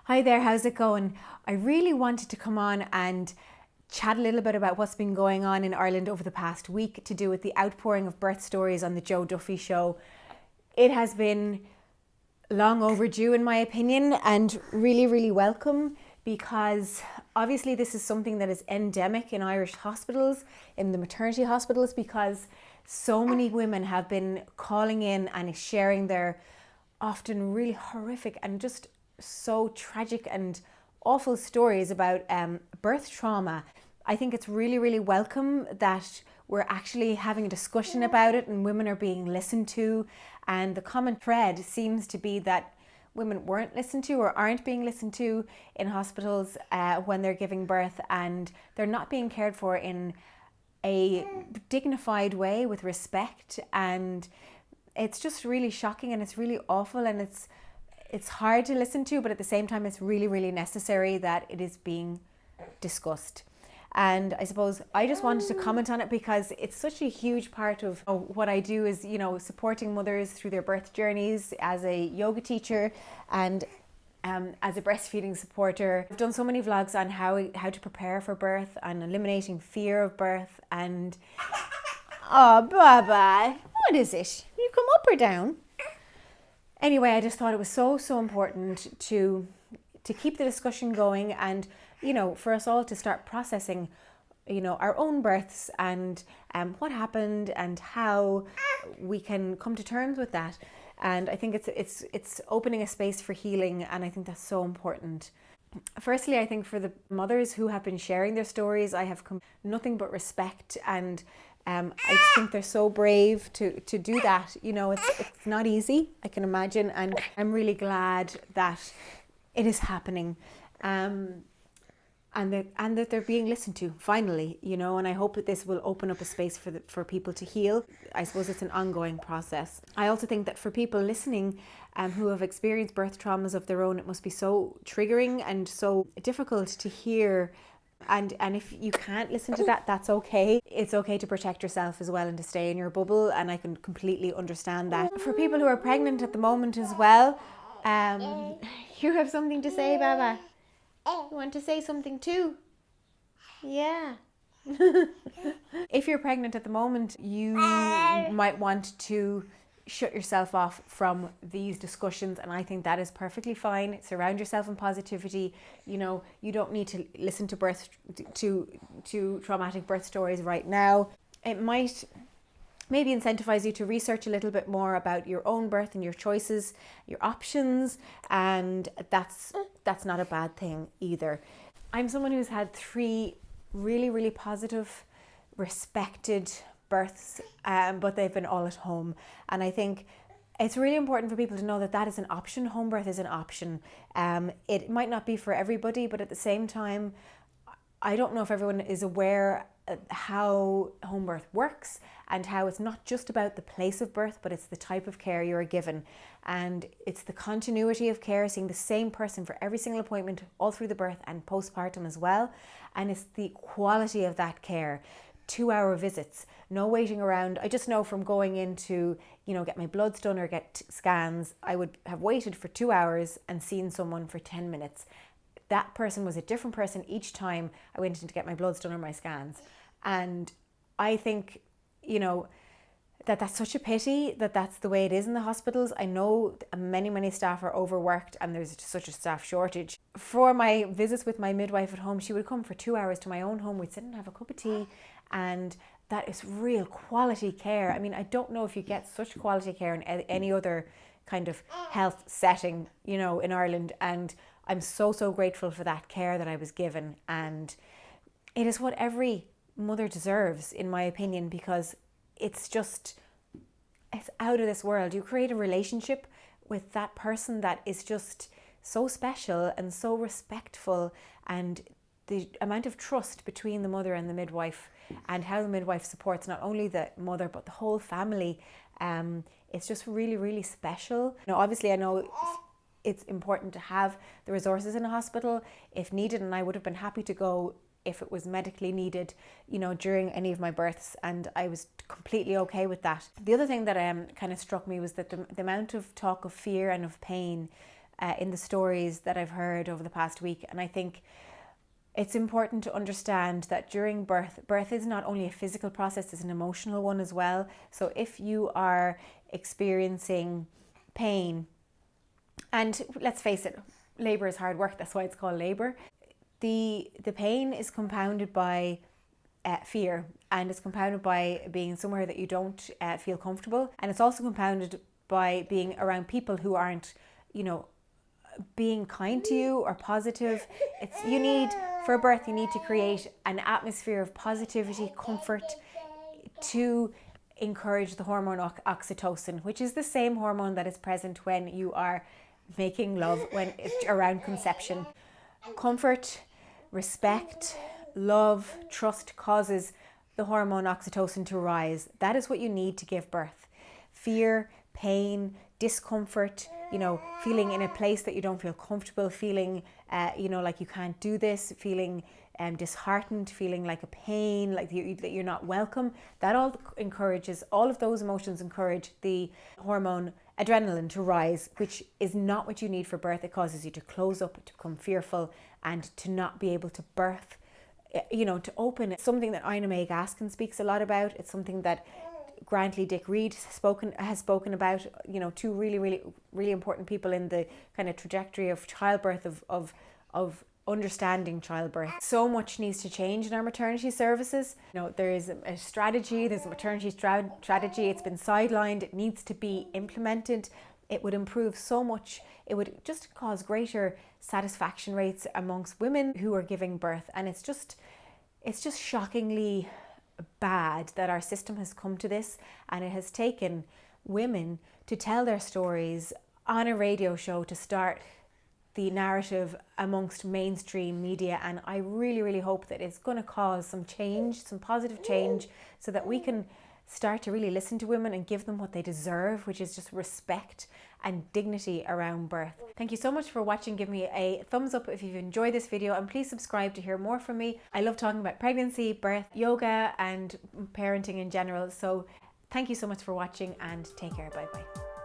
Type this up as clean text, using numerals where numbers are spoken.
Hi there, how's it going? I really wanted to come on and chat a little bit about what's been going on in Ireland over the past week to do with the outpouring of birth stories on the Joe Duffy show. It has been long overdue in my opinion and really welcome, because obviously this is something that is endemic in Irish hospitals, in the maternity hospitals, because so many women have been calling in and sharing their often really horrific and just so tragic and awful stories about birth trauma. I think it's really welcome that we're actually having a discussion about it and women are being listened to. And the common thread seems to be that women weren't listened to or aren't being listened to in hospitals when they're giving birth, and they're not being cared for in a dignified way with respect. And it's just really shocking and it's really awful, and it's hard to listen to, but at the same time it's really necessary that it is being discussed. And I suppose I just wanted to comment on it because it's such a huge part of what I do, is, supporting mothers through their birth journeys as a yoga teacher and as a breastfeeding supporter. I've done so many vlogs on how to prepare for birth and eliminating fear of birth. And oh, Baba, what is it? You come up or down? Anyway, I just thought it was so important to keep the discussion going, and for us all to start processing our own births and what happened and how we can come to terms with that. And I think it's opening a space for healing, and I think that's so important. Firstly, I think for the mothers who have been sharing their stories, I have nothing but respect, and I just think they're so brave to do that. It's not easy, I can imagine, and I'm really glad that it is happening, and that they're being listened to finally. And I hope that this will open up a space for people to heal. I suppose it's an ongoing process. I also think that for people listening who have experienced birth traumas of their own, it must be so triggering and so difficult to hear. And if you can't listen to that, that's okay. It's okay to protect yourself as well and to stay in your bubble, and I can completely understand that. For people who are pregnant at the moment as well, you have something to say, Baba? You want to say something too? Yeah. If you're pregnant at the moment, you might want to shut yourself off from these discussions, and I think that is perfectly fine. Surround yourself in positivity. You don't need to listen to traumatic birth stories right now. It might maybe incentivize you to research a little bit more about your own birth and your choices, your options, and that's not a bad thing either. I'm someone who's had 3 really positive, respected births, but they've been all at home. And I think it's really important for people to know that that is an option. Home birth is an option. It might not be for everybody, but at the same time, I don't know if everyone is aware how home birth works, and how it's not just about the place of birth, but it's the type of care you're given, and it's the continuity of care, seeing the same person for every single appointment all through the birth and postpartum as well. And it's the quality of that care. 2-hour visits, no waiting around. I just know from going in to get my bloods done or get scans, I would have waited for 2 hours and seen someone for 10 minutes. That person was a different person each time I went in to get my bloods done or my scans. And I think, that's such a pity that that's the way it is in the hospitals. I know many staff are overworked and there's such a staff shortage. For my visits with my midwife at home, she would come for 2 hours to my own home. We'd sit and have a cup of tea, and that is real quality care. I mean, I don't know if you get such quality care in any other kind of health setting, in Ireland. And I'm so grateful for that care that I was given. And it is what every mother deserves, in my opinion, because it's out of this world. You create a relationship with that person that is just so special and so respectful, and the amount of trust between the mother and the midwife, and how the midwife supports not only the mother but the whole family, it's just really special. Obviously I know it's important to have the resources in a hospital if needed, and I would have been happy to go if it was medically needed, during any of my births, and I was completely okay with that. The other thing that kind of struck me was that the amount of talk of fear and of pain in the stories that I've heard over the past week. And I think it's important to understand that during birth is not only a physical process, it's an emotional one as well. So if you are experiencing pain, and let's face it, labor is hard work, that's why it's called labor. The pain is compounded by fear, and it's compounded by being somewhere that you don't feel comfortable, and it's also compounded by being around people who aren't, being kind to you or positive. For a birth, you need to create an atmosphere of positivity, comfort, to encourage the hormone oxytocin, which is the same hormone that is present when you are making love, when it's around conception. Comfort, respect, love, trust causes the hormone oxytocin to rise. That is what you need to give birth. Fear, pain, discomfort, feeling in a place that you don't feel comfortable, feeling, like you can't do this, feeling disheartened, feeling like a pain, like that you're not welcome. That all of those emotions encourage the hormone adrenaline to rise, which is not what you need for birth. It causes you to close up, to become fearful, and to not be able to birth, to open. It's something that Ina May Gaskin speaks a lot about. It's something that Grantley Dick Reed has spoken about, two really, really, really important people in the kind of trajectory of childbirth, of understanding childbirth. So much needs to change in our maternity services. There is a strategy, there's a maternity strategy, it's been sidelined, it needs to be implemented. It would improve so much. It would just cause greater satisfaction rates amongst women who are giving birth. And it's just shockingly bad that our system has come to this, and it has taken women to tell their stories on a radio show to start the narrative amongst mainstream media. And I really, really hope that it's going to cause some change, some positive change, so that we can start to really listen to women and give them what they deserve, which is just respect and dignity around birth. Thank you so much for watching. Give me a thumbs up if you've enjoyed this video, and please subscribe to hear more from me. I love talking about pregnancy, birth, yoga, and parenting in general. So thank you so much for watching, and take care. Bye bye.